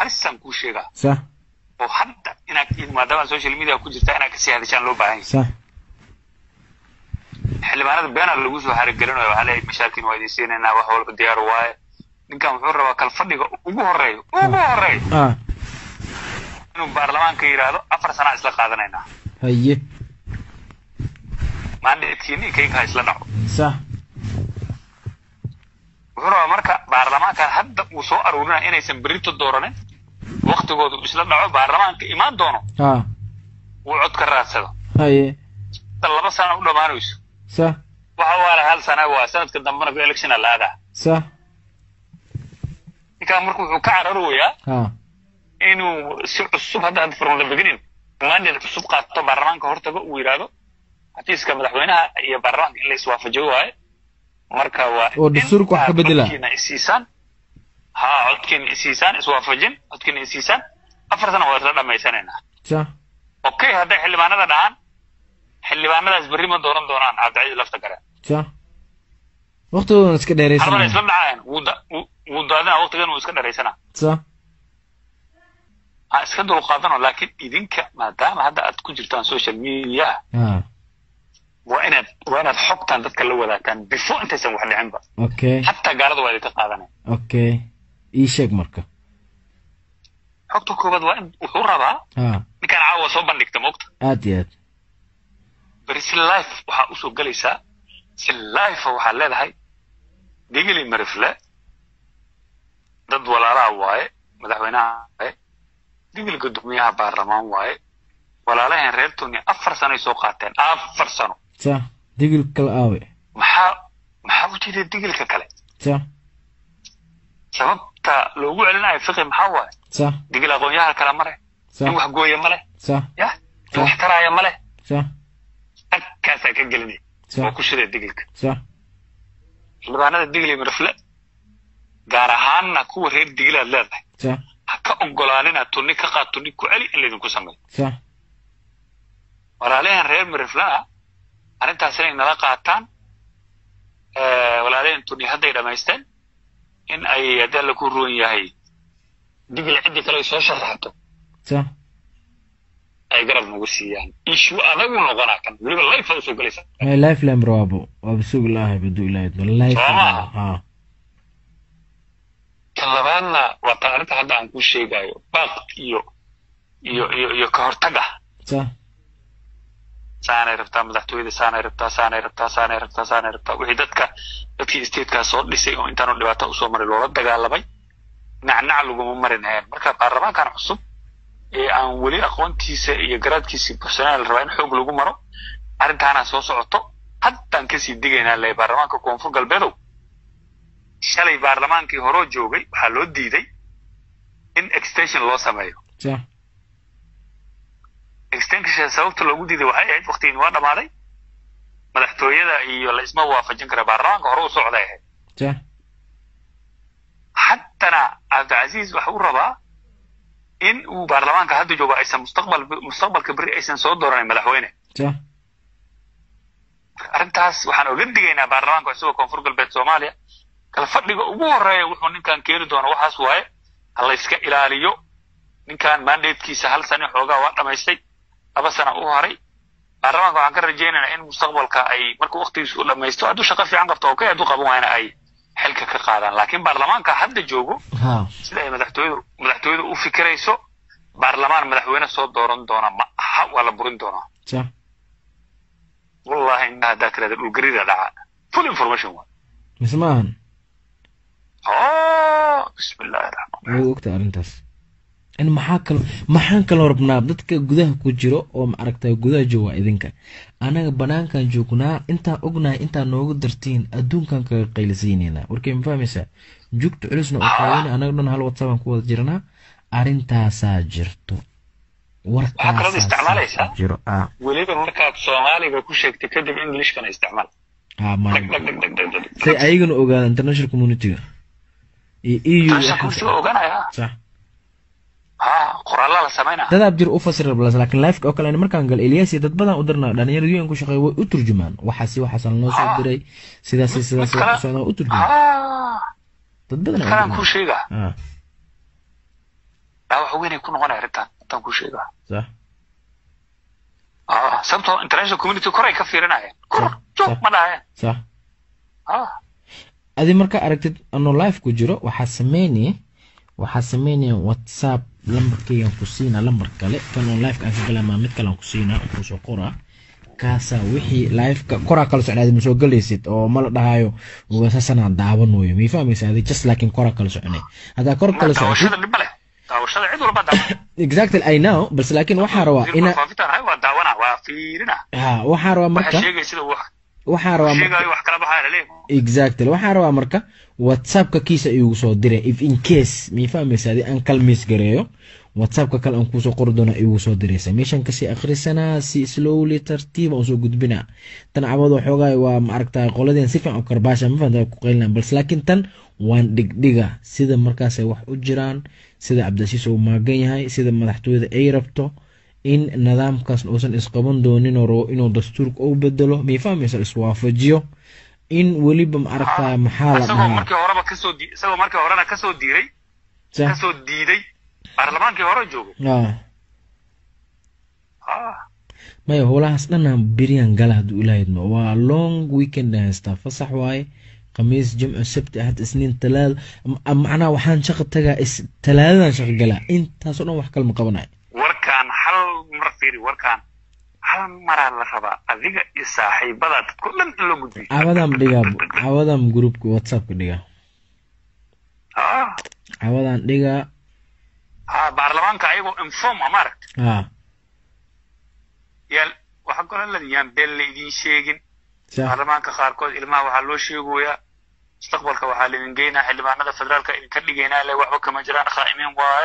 halisan ku sheega صح oo hadda inaad maadaama social media ku jirta inaad ka sii hadashaan loo baahan yahay صح xildhibaanada beenaad lagu soo xarigelinayo waxa leeyahay mashaakil waa idinsiinayna wax walba diyaar waaye ninkan wuxuu rabaa kal fadhiga ugu horeeyo inuu baarlamaanka yiraahdo 4 sano isla qaadanayna haye mandatekiini kayga isla dhaco صح wuxuu rabaa marka baarlamaanka hadda uu soo aruurinaa inaysan berito dooranin waqtigoodu isla dhaco baarlamaanka imaan doono uu cod ka raadsado haye 2 sano u dhamaanayso صح waxa wala hal sano waa sanadka dambana ku election la aada صح ninka markuu wuxuu ka cararayaa inuu si cusub hadda from the beginning mandate cusub qaato baarlamaanka hortaga uu yiraahdo hatiiska madaxweynaha iyo baarlamaanka in la iswaafajiyo waaye marka waa oo dastuurku wax ka bedela codkiina isiisaan iswaafajin codkiina isiisaan 4 sano waa la dhamaysanayna صح okay hadda xildhibaanada dhahan xildhibaanadaas berri ma dooran doonaan Cabdi lafta gare صح waqtigoodana iska dheeraysan halba isla dhacaan wuu daadana waqtigan uu iska dheeraysana صح iska dul qaadano laakiin idinka maadaama hadda aad ku jirtaan social media waa inaad xogtaan dadka la wadaagtaan before intaysan wax dhicinba okay hatta gaalada waa idinka qaadanay okay ii sheeg marka xogta koobaad waa in wuxuu rabaa ninkan caawa soo bandhigta moogta aad iyo aad بريس اللايف وحاوسو قليسا اللايف وحالي هاي ديجلي مرفلة ضد ولا راه واي مدحوينا واي ديجلي قدوميها بارلمان واي ولا لهن ريرتوني 4 سنة يسوقاتين 4 سنة صح ديجل كلاوي maxaa u jeeday digilka kale صح sababta loogu celinayo fiqi maxaa waay صح digil aqoonyaha kala mare صح wax gooya male صح ya wax taraya male صح kaasa ka gelinay oo ku shiray digilka صح xildhibaanada digli marfle gaar ahaanna kuwa reer digilaad leedahay صح ha ka ogolaanina tunni ka qaad tunni ku celi in laydinku sameeyo صح walaalahan reer marflana arrintaas inay nala qaataan walaalahan tunni hadday dhamaysteen in ay hadda la ku ruun yahay digil ciddi kale soo sharaxto صح ay garab nagu siiyaan issue adagu noqonaa kan waliba life u soo galaysa life lam rabo wabsuug ilaahay badu ilaahay life talabaadna waa taariikhda hadda aan ku sheegayo baaq iyo ka hortaga صح saanay rabtaa madaxtooyada saanay rabtaa wixii dadkii state-ka soo dhisay oo intaan dhibaato u soo maray loola dagaalamay nacnac laguma marinayaan marka baarlamaankan cusub ee aan weli aqoontiisa iyo garaadkiisa personal rabaa in xoog lagu maro arrintaana soo socoto haddaan ka sii digaynaa lay baarlamaanka koonfur galbeedow shalay baarlamaankii hore joogay waxaa loo diiday in extension loo sameeyo صح extension sababta loogu diiday waxay ahayd waqtigiin waa dhamaaday madaxtooyada iyo la isma waafajin kara baarlamaanka hore u socday ahayd صح haddana Cabdicaziz waxa uu rabaa in uu baarlamaanka hadda joogo aysan mustaqbalka bari aysan soo dooranin madaxweyne صح arrintaas waxaan uga digaynaa baarlamaanka isagoo koonfur galbeed Soomaaliya kala fadhiga ugu horeeya wuxuu ninkan keeni doona waxaas waaye hal iska ilaaliyo ninkan mandatekiisa hal sano xoogaa waa dhamaystay 2 sano u horay baarlamaanka waxaan ka rajaynaynaa in mustaqbalka ay markuu waqtigiisu u dhamaysto hadduu shaqo fiican qabto oo hadduu qaban waayna ay xilka ka qaadaan laakiin baarlamaanka hadda joogo sida ay madaxtooyadu u fikirayso baarlamaan madaxweyne soo dooran doona ma aha waa la burin doonaa صح wallahi inna hadda kala dhul garida dhaca full information waa mismaan bismillahir rahmanir rahim waqti arintaas in maxaan kala rabnaa dadka gudaha ku jiro oo ma aragtay gudaha jooga idinka anaga banaankan joognaa inta ognahay inta noogu dartiin adduunkan ka qaylisaynayna warkay ma fahmaysaa joogto culusna oo qaadana anaga dhan hal WhatsApp ku wada jirnaa arintaasa jirto warkaas isticmaalaysa jiro waliba markaad Soomaaliga ku sheegtay kadib English kana isticmaal say ayagana ogaadaan international community EU waxa ogaanaya صح qoraalada la sameeyna dad abjir u fasir blas laakiin live oo kale markaan gal Ilyas dad badan u dirna dhalinyaradu ku shaqeeyo way u turjumaan waxaas loo soo diray sidaas u turjumaan dad badan kan ku sheega dhaawac weyn ay ku noqonaya arrintan intaan ku sheegaa صح sababtoo international community koray ka fiirinayaan kor joog ma dhahayaan صح adi marka aragtid anoo live ku jiro waxaa sameynaya whatsapp lambarkaygan ku siina lambar kale kan on live ka aan ka galaa mid kale aan ku siina oo soo qoraa kaasa wixii live ka koraa kala socnaad ma soo galaysid oo ma la dhahayo wasaasana daawanayo mi fahmaysaa adi just like koraa kala socnay hada kor kala socotid daawashada cid walba daawan exactly I know bas laakiin waxaa rabaa ina waa daawana waa fiirina waxaa rabaa marka sheegay sida waxaa rabaa sheegay wax kala baxaya leeyahay exactly waxaa rabaa marka whatsapp ka kiisa igu soo diray if in case mi fahmaysaa adi aan kalmis gareeyo whatsapp ka kale aan ku soo qori doona igu soo diraysa meeshan ka si akhrisana si slowly tartiib aan soo gudbina tan cabado xoogay waa ma aragtaa qoladeen si fiican u karbaasha ma fahantaa ku qeylnaan bal laakiin tan waan dhigdhiga sida markaas ay wax u jiraan sida Cabdisiis uu maagan yahay sida madaxtooyada ay rabto in nidaamkaas uusan isqaban doonin oo inuu dastuurka u bedelo mi fahmaysaa iswaafajiyo in waliba ma aragtaa maxaa la dhahaa isagoo markii horena ka soo diiday baarlamaankii hore joogo maya howlahaas dhanaan beriyan gala hadduu ilaahidmo waa long weekend haystaa fasax waaye khamiis jimco sabti ahad isniin talaad macnaha waxaan shaqo tagaa talaadadan shaqo galaa intaasoo dhan wax kale ma qabanayo warkaan hal maraa la rabaa adiga iyo saaxiibada dadku dhan in loo gudbiyo cawadam groupka whatsappka dhiga cawadan dhiga baarlamaanka ayagoo inform amaaragt yaal waxaa kaloo ladiyaan been laydin sheegin baarlamaanka qaarkood ilmaha waxaa loo sheegoyaa mustaqbalka waxaa laydin geynaa xildhibaanada federaalka idinka dhigaynaa le waxba kama jiraan khaa'imiin waaya